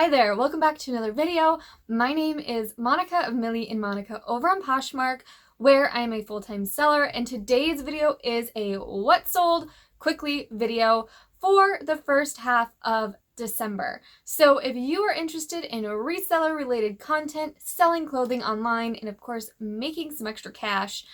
Hi there, welcome back to another video. My name is Monica of Millie and Monica over on Poshmark, where I am a full-time seller, and today's video is a what sold quickly video for the first half of December. So if you are interested in reseller related content, selling clothing online, and of course making some extra cash,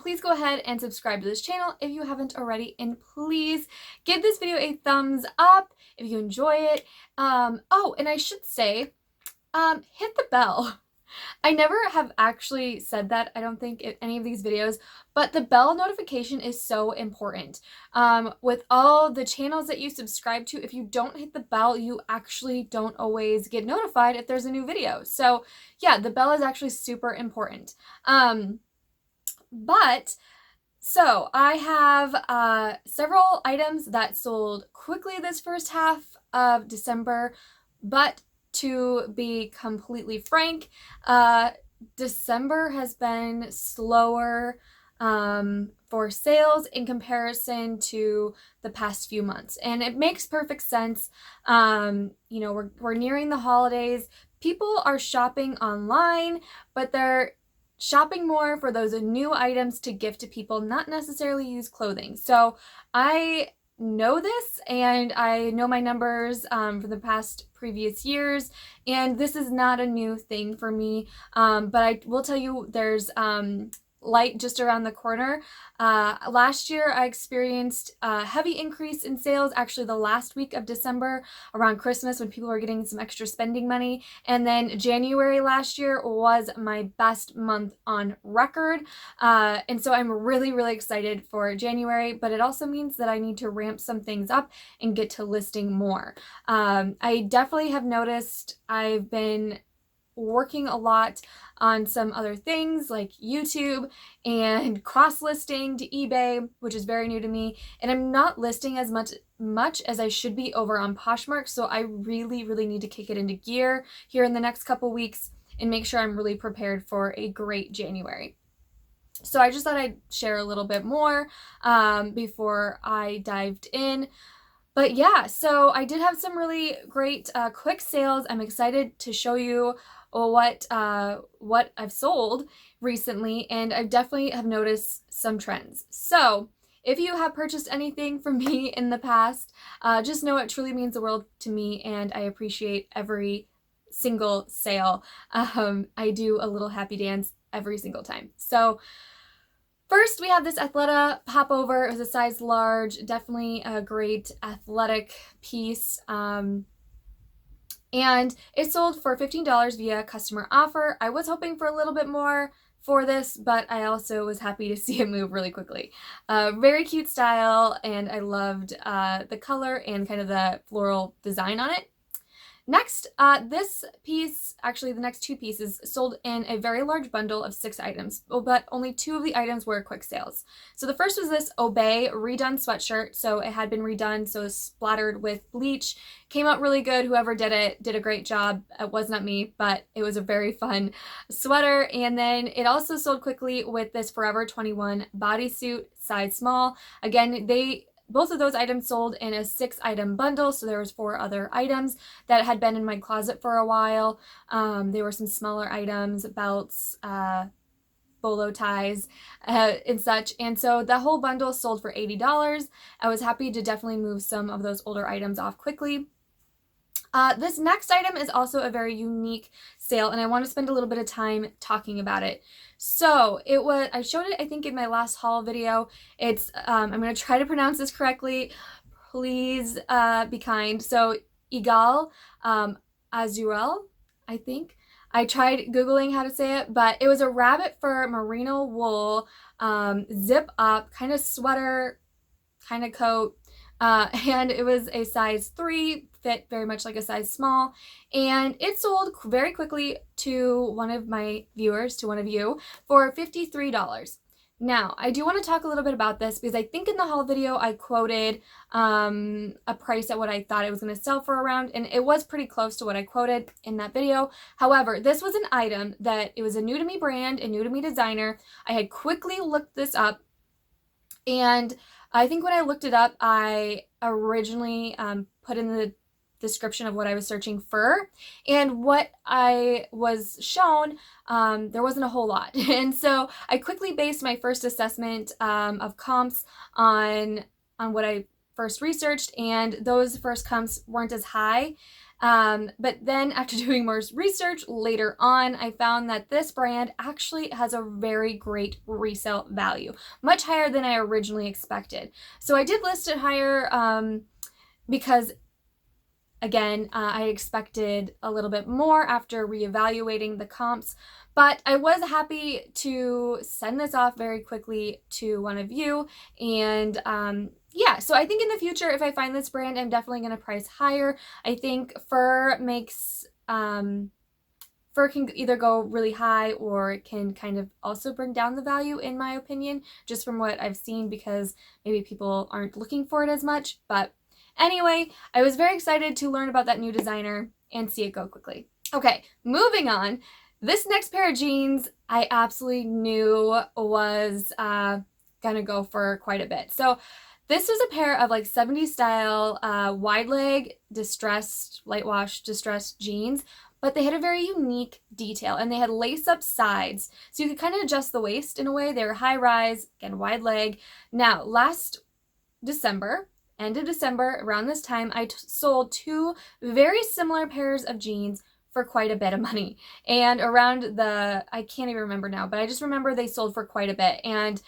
please go ahead and subscribe to this channel if you haven't already, and please give this video a thumbs up if you enjoy it. Oh, and I should say, hit the bell. I never have actually said that, I don't think, in any of these videos, but the bell notification is so important. With all the channels that you subscribe to, if you don't hit the bell, you actually don't always get notified if there's a new video. So yeah, the bell is actually super important. So I have several items that sold quickly this first half of December, but to be completely frank, December has been slower for sales in comparison to the past few months, and it makes perfect sense. We're nearing the holidays. People are shopping online, but they're shopping more for those new items to gift to people, not necessarily used clothing. So I know this, and I know my numbers from the past previous years, and this is not a new thing for me, but I will tell you there's light just around the corner. Last year I experienced a heavy increase in sales, actually the last week of December around Christmas when people were getting some extra spending money, and then January last year was my best month on record, and so I'm really excited for January, but it also means that I need to ramp some things up and get to listing more. I definitely have noticed I've been working a lot on some other things like YouTube and cross-listing to eBay, which is very new to me, and I'm not listing as much as I should be over on Poshmark, so I really need to kick it into gear here in the next couple weeks and make sure I'm really prepared for a great January. So I just thought I'd share a little bit more before I dived in. But yeah, so I did have some really great quick sales. I'm excited to show you what I've sold recently, and I definitely have noticed some trends. So if you have purchased anything from me in the past, just know it truly means the world to me, and I appreciate every single sale. I do a little happy dance every single time. So first, we have this Athleta popover. It was a size large, definitely a great athletic piece. And it sold for $15 via customer offer. I was hoping for a little bit more for this, but I also was happy to see it move really quickly. Very cute style, and I loved the color and kind of the floral design on it. Next, this piece, actually the next two pieces, sold in a very large bundle of 6 items, but only 2 of the items were quick sales. So the first was this Obey redone sweatshirt. So it had been redone, so splattered with bleach. Came out really good. Whoever did it did a great job. It was not me, but it was a very fun sweater. And then it also sold quickly with this Forever 21 bodysuit, size small. Again, both of those items sold in a 6-item bundle, so there was 4 other items that had been in my closet for a while. There were some smaller items, belts, bolo ties, and such, and so the whole bundle sold for $80. I was happy to definitely move some of those older items off quickly. This next item is also a very unique sale, and I want to spend a little bit of time talking about it. So I showed it, I think, in my last haul video. It's, I'm going to try to pronounce this correctly. Please be kind. So Igal Azurel, I think. I tried Googling how to say it, but it was a rabbit fur merino wool zip up kind of sweater, kind of coat. And it was a size 3, fit very much like a size small, and it sold very quickly to one of my viewers, to one of you, for $53. Now, I do want to talk a little bit about this because I think in the haul video I quoted a price at what I thought it was going to sell for around, and it was pretty close to what I quoted in that video. However, this was an item that it was a new to me brand, a new to me designer. I had quickly looked this up, and I think when I looked it up, I originally put in the description of what I was searching for, and what I was shown, there wasn't a whole lot. And so I quickly based my first assessment of comps on what I first researched, and those first comps weren't as high. But then after doing more research later on, I found that this brand actually has a very great resale value, much higher than I originally expected. So I did list it higher because again, I expected a little bit more after reevaluating the comps, but I was happy to send this off very quickly to one of you. And yeah, so I think in the future, if I find this brand, I'm definitely going to price higher. I think fur makes, fur can either go really high or it can kind of also bring down the value, in my opinion, just from what I've seen, because maybe people aren't looking for it as much. But anyway, I was very excited to learn about that new designer and see it go quickly. Okay, moving on. This next pair of jeans I absolutely knew was gonna go for quite a bit. So this was a pair of like 70s style wide leg distressed, light wash distressed jeans, but they had a very unique detail, and they had lace up sides, so you could kind of adjust the waist in a way. They were high rise, again, wide leg. Now, last December, end of December, around this time, I sold two very similar pairs of jeans for quite a bit of money. And around the, I can't even remember now, but I just remember they sold for quite a bit. And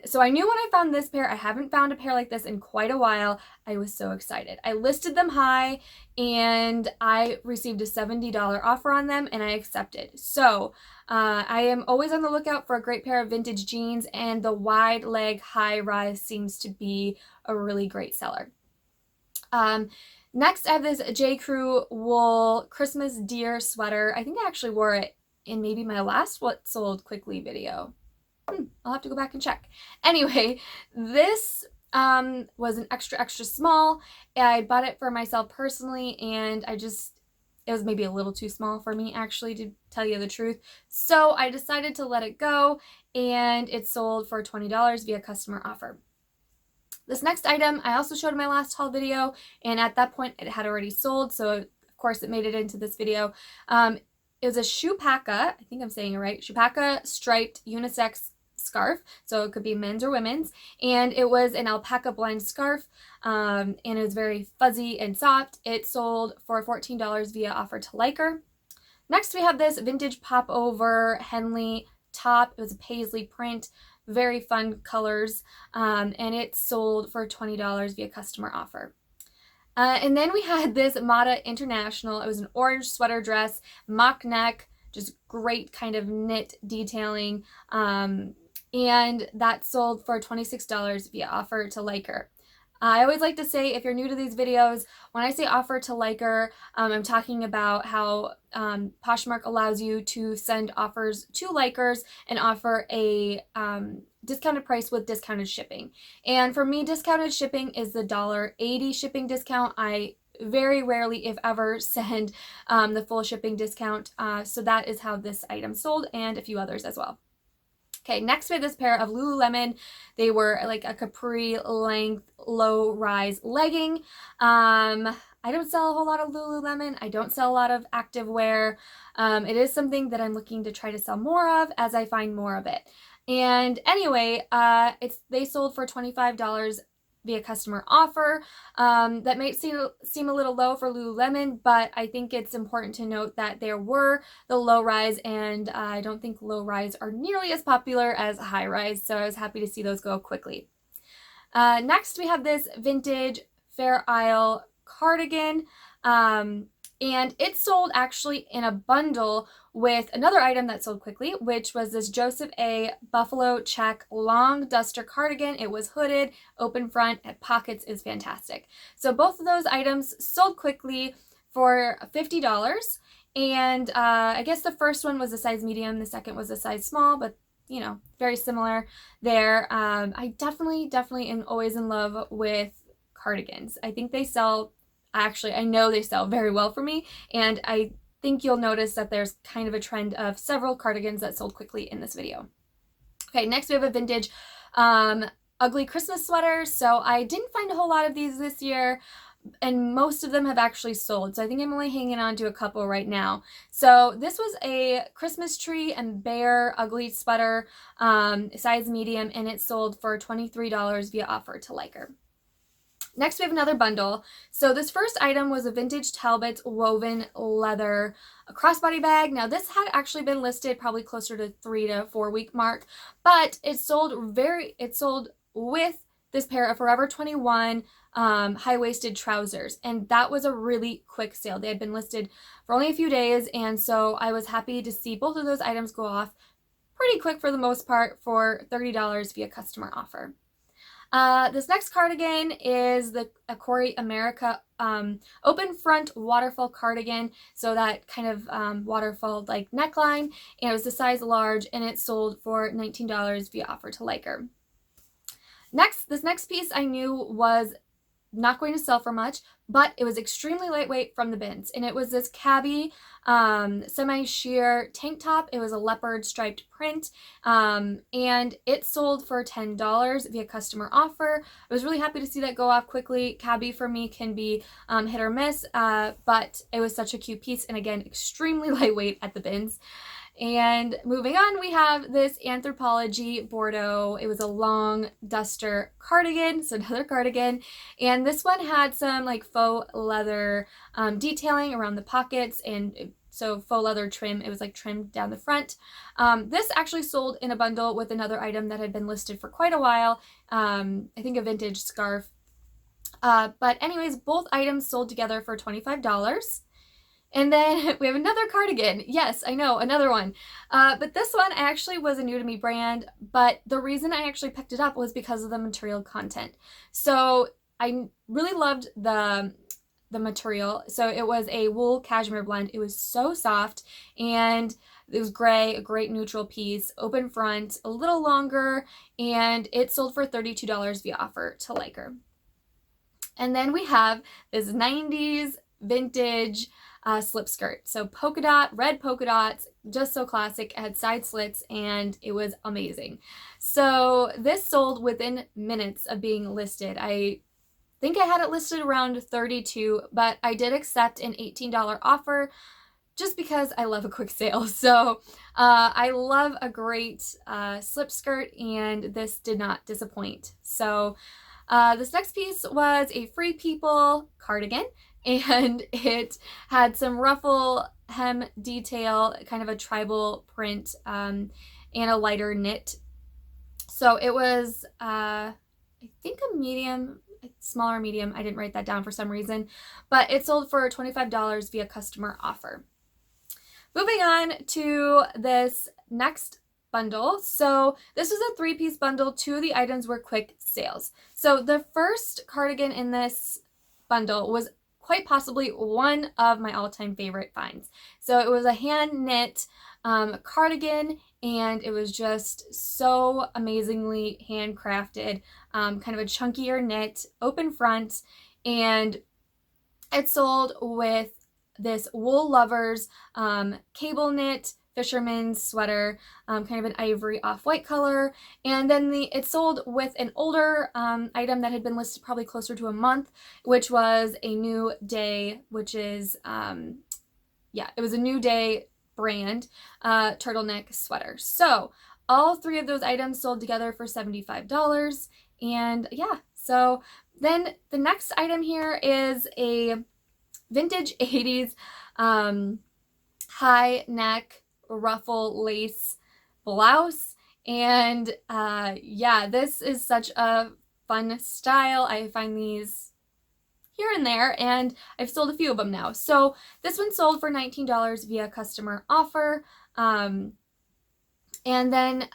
so I knew when I found this pair, I haven't found a pair like this in quite a while. I was so excited. I listed them high and I received a $70 offer on them, and I accepted. So I am always on the lookout for a great pair of vintage jeans, and the wide leg high rise seems to be a really great seller. Next, I have this J. Crew wool Christmas deer sweater. I think I actually wore it in maybe my last What Sold Quickly video. I'll have to go back and check. Anyway, this was an extra small. I bought it for myself personally, and it was maybe a little too small for me, actually, to tell you the truth. So I decided to let it go, and it sold for $20 via customer offer. This next item I also showed in my last haul video, and at that point it had already sold, so of course it made it into this video. It was a Shupaka, I think I'm saying it right, Shupaka striped unisex scarf, so it could be men's or women's, and it was an alpaca blend scarf, and it was very fuzzy and soft. It sold for $14 via offer to Liker. Next, we have this vintage popover Henley top. It was a paisley print, very fun colors, and it sold for $20 via customer offer. And then we had this Mata International. It was an orange sweater dress, mock neck, just great kind of knit detailing, and that sold for $26 via offer to Liker. I always like to say, if you're new to these videos, when I say offer to Liker, I'm talking about how Poshmark allows you to send offers to Likers and offer a discounted price with discounted shipping. And for me, discounted shipping is the $1.80 shipping discount. I very rarely, if ever, send the full shipping discount. So that is how this item sold, and a few others as well. Okay, next we have this pair of Lululemon. They were like a capri length, low rise legging. I don't sell a whole lot of Lululemon. I don't sell a lot of activewear. It is something that I'm looking to try to sell more of as I find more of it. And anyway, they sold for $25 via customer offer. That may seem a little low for Lululemon, but I think it's important to note that there were the low rise, and I don't think low rise are nearly as popular as high rise, so I was happy to see those go quickly. Next, we have this vintage Fair Isle cardigan, and it sold actually in a bundle with another item that sold quickly, which was this Joseph A. Buffalo check long duster cardigan. It was hooded, open front, and pockets is fantastic. So both of those items sold quickly for $50. And I guess the first one was a size medium, the second was a size small, but you know, very similar there. I definitely am always in love with cardigans. I think they sell, actually, I know they sell very well for me, and I think you'll notice that there's kind of a trend of several cardigans that sold quickly in this video. Okay, next we have a vintage ugly Christmas sweater. So I didn't find a whole lot of these this year, and most of them have actually sold. So I think I'm only hanging on to a couple right now. So this was a Christmas tree and bear ugly sweater, size medium, and it sold for $23 via offer to Liker. Next, we have another bundle. So this first item was a vintage Talbot woven leather crossbody bag. Now this had actually been listed probably closer to 3 to 4 week mark, but it sold with this pair of Forever 21 high-waisted trousers, and that was a really quick sale. They had been listed for only a few days, and so I was happy to see both of those items go off pretty quick for the most part for $30 via customer offer. This next cardigan is the Corey America open front waterfall cardigan, so that kind of waterfall like neckline, and it was the size large, and it sold for $19 via offer to Liker. This next piece I knew was not going to sell for much, but it was extremely lightweight from the bins, and it was this cabbie semi-sheer tank top. It was a leopard striped print, and it sold for $10 via customer offer. I was really happy to see that go off quickly. Cabbie for me can be hit or miss, but it was such a cute piece, and again, extremely lightweight at the bins. And moving on, we have this Anthropologie Bordeaux. It was a long duster cardigan, so another cardigan. And this one had some like faux leather detailing around the pockets, and so faux leather trim. It was like trimmed down the front. This actually sold in a bundle with another item that had been listed for quite a while. I think a vintage scarf. But anyways, both items sold together for $25. And then we have another cardigan. Yes, I know, another one. But this one actually was a new to me brand, but the reason I actually picked it up was because of the material content. So I really loved the material. So it was a wool cashmere blend. It was so soft, and it was gray, a great neutral piece, open front, a little longer, and it sold for $32 via offer to Liker. And then we have this 90s vintage slip skirt. So polka dot, red polka dots, just so classic. It had side slits, and it was amazing. So this sold within minutes of being listed. I think I had it listed around $32, but I did accept an $18 offer just because I love a quick sale. So I love a great slip skirt, and this did not disappoint. So this next piece was a Free People cardigan, and it had some ruffle hem detail, kind of a tribal print, and a lighter knit. So it was, I think a medium, smaller medium. I didn't write that down for some reason, but it sold for $25 via customer offer. Moving on to this next bundle. So this was a 3-piece bundle. 2 of the items were quick sales. So the first cardigan in this bundle was quite possibly one of my all-time favorite finds. So it was a hand knit cardigan, and it was just so amazingly handcrafted, kind of a chunkier knit, open front, and it sold with this Wool Lovers cable knit fisherman's sweater, kind of an ivory off-white color. And then it sold with an older item that had been listed probably closer to a month, which was a New Day, which is, it was a New Day brand turtleneck sweater. So all 3 of those items sold together for $75. And yeah, so then the next item here is a vintage 80s high neck ruffle lace blouse, and this is such a fun style. I find these here and there, and I've sold a few of them now. So this one sold for $19 via customer offer, and then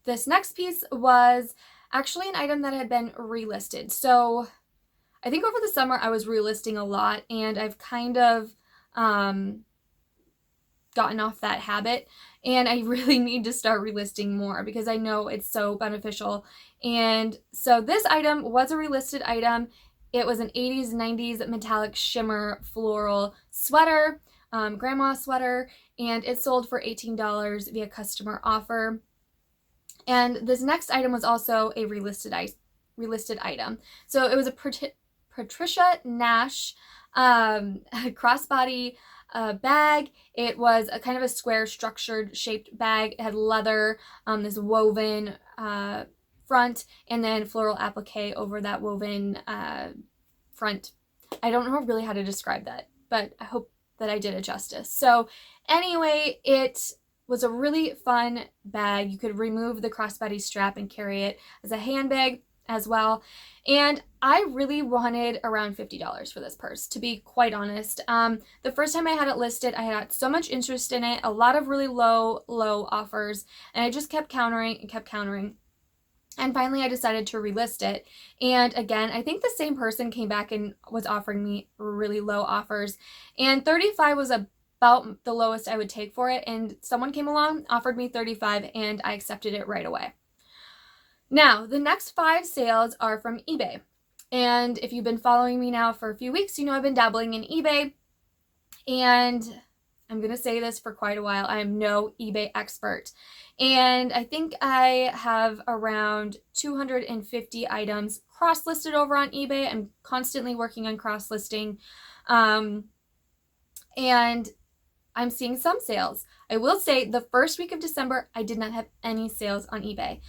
this next piece was actually an item that had been relisted. So I think over the summer I was relisting a lot, and I've kind of gotten off that habit, and I really need to start relisting more because I know it's so beneficial. And so this item was a relisted item. It was an 80s 90s metallic shimmer floral sweater, grandma sweater, and it sold for $18 via customer offer. And this next item was also a relisted item. So it was a Patricia Nash crossbody bag. It was a kind of a square structured shaped bag. It had leather, this woven front, and then floral applique over that woven front. I don't know really how to describe that, but I hope that I did it justice. So anyway, it was a really fun bag. You could remove the crossbody strap and carry it as a handbag as well. And I really wanted around $50 for this purse, to be quite honest. The first time I had it listed, I had so much interest in it, a lot of really low offers, and I just kept countering and kept countering. And finally, I decided to relist it. And again, I think the same person came back and was offering me really low offers. And 35 was about the lowest I would take for it. And someone came along, offered me 35, and I accepted it right away. Now, the next 5 sales are from eBay. And if you've been following me now for a few weeks, you know I've been dabbling in eBay. And I'm going to say this for quite a while. I am no eBay expert. And I think I have around 250 items cross-listed over on eBay. I'm constantly working on cross-listing. And I'm seeing some sales. I will say the first week of December, I did not have any sales on eBay,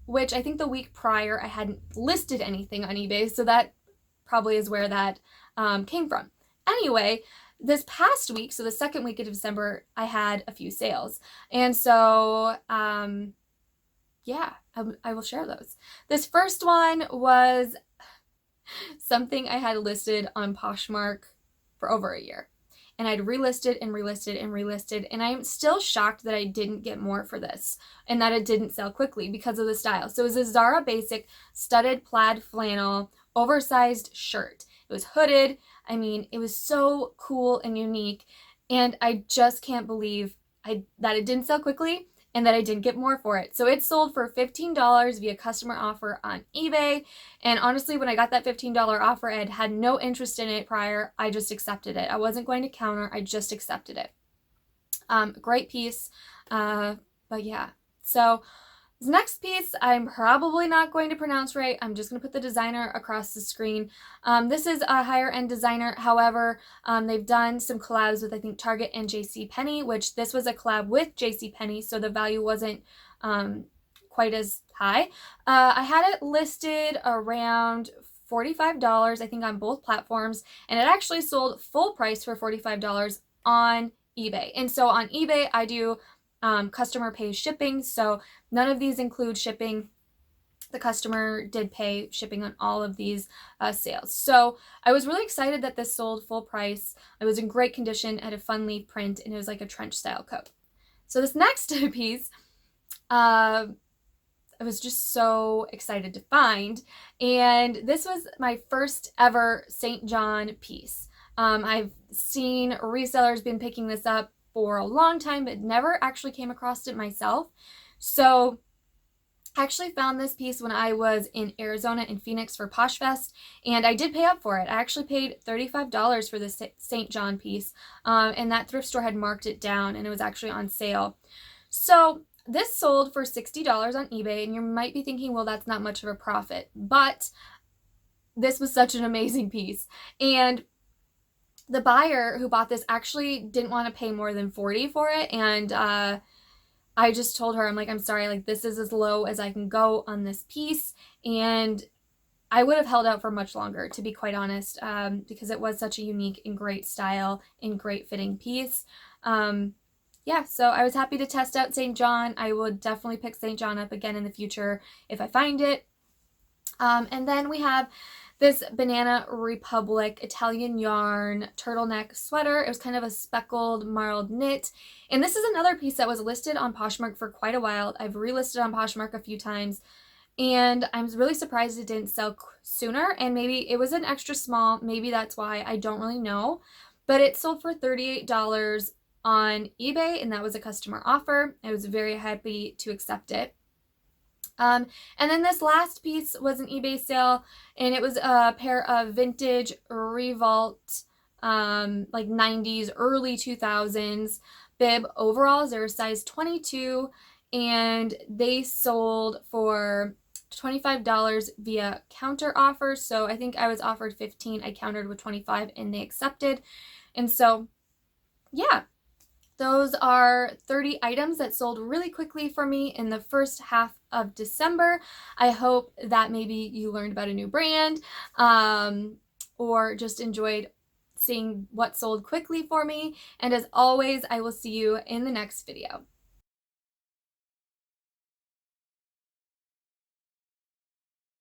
which I think the week prior I hadn't listed anything on eBay. So that probably is where that came from. Anyway, this past week, so the second week of December, I had a few sales. And so, yeah, I will share those. This first one was something I had listed on Poshmark for over a year. And I'd relisted and relisted and relisted. And I'm still shocked that I didn't get more for this and that it didn't sell quickly because of the style. So it was a Zara basic studded plaid flannel oversized shirt. It was hooded. I mean, it was so cool and unique. And I just can't believe that it didn't sell quickly and that I didn't get more for it. So it sold for $15 via customer offer on eBay. And honestly, when I got that $15 offer, I had no interest in it prior. I just accepted it. I wasn't going to counter. I just accepted it. Great piece. But yeah. So this next piece, I'm probably not going to pronounce right. I'm just going to put the designer across the screen. This is a higher end designer. However, they've done some collabs with, I think, Target and JCPenney, which this was a collab with JCPenney, so the value wasn't quite as high. I had it listed around $45, I think, on both platforms, and it actually sold full price for $45 on eBay. And so on eBay, I do customer pays shipping, so none of these include shipping. The customer did pay shipping on all of these sales. So I was really excited that this sold full price. It was in great condition, had a fun leaf print, and it was like a trench style coat. So this next piece, I was just so excited to find, and this was my first ever St. John piece. I've seen resellers been picking this up for a long time, but never actually came across it myself. So I actually found this piece when I was in Arizona in Phoenix for Posh Fest, and I did pay up for it. I actually paid $35 for this St. John piece, and that thrift store had marked it down, and it was actually on sale. So this sold for $60 on eBay, and you might be thinking, well, that's not much of a profit, but this was such an amazing piece. And the buyer who bought this actually didn't want to pay more than $40 for it, and I just told her, I'm like, I'm sorry, like, this is as low as I can go on this piece, and I would have held out for much longer, to be quite honest, because it was such a unique and great style and great fitting piece. Yeah, so I was happy to test out St. John. I would definitely pick St. John up again in the future if I find it. And then we have this Banana Republic Italian yarn turtleneck sweater. It was kind of a speckled marled knit. And this is another piece that was listed on Poshmark for quite a while. I've relisted on Poshmark a few times, and I'm really surprised it didn't sell sooner. And maybe it was an extra small. Maybe that's why. I don't really know. But it sold for $38 on eBay, and that was a customer offer. I was very happy to accept it. And then this last piece was an eBay sale, and it was a pair of vintage Revolt, like 90s, early 2000s bib overalls. They were size 22, and they sold for $25 via counter offers. So I think I was offered 15, I countered with 25 and they accepted. And so yeah, those are 30 items that sold really quickly for me in the first half of December. I hope that maybe you learned about a new brand, or just enjoyed seeing what sold quickly for me. And as always, I will see you in the next video.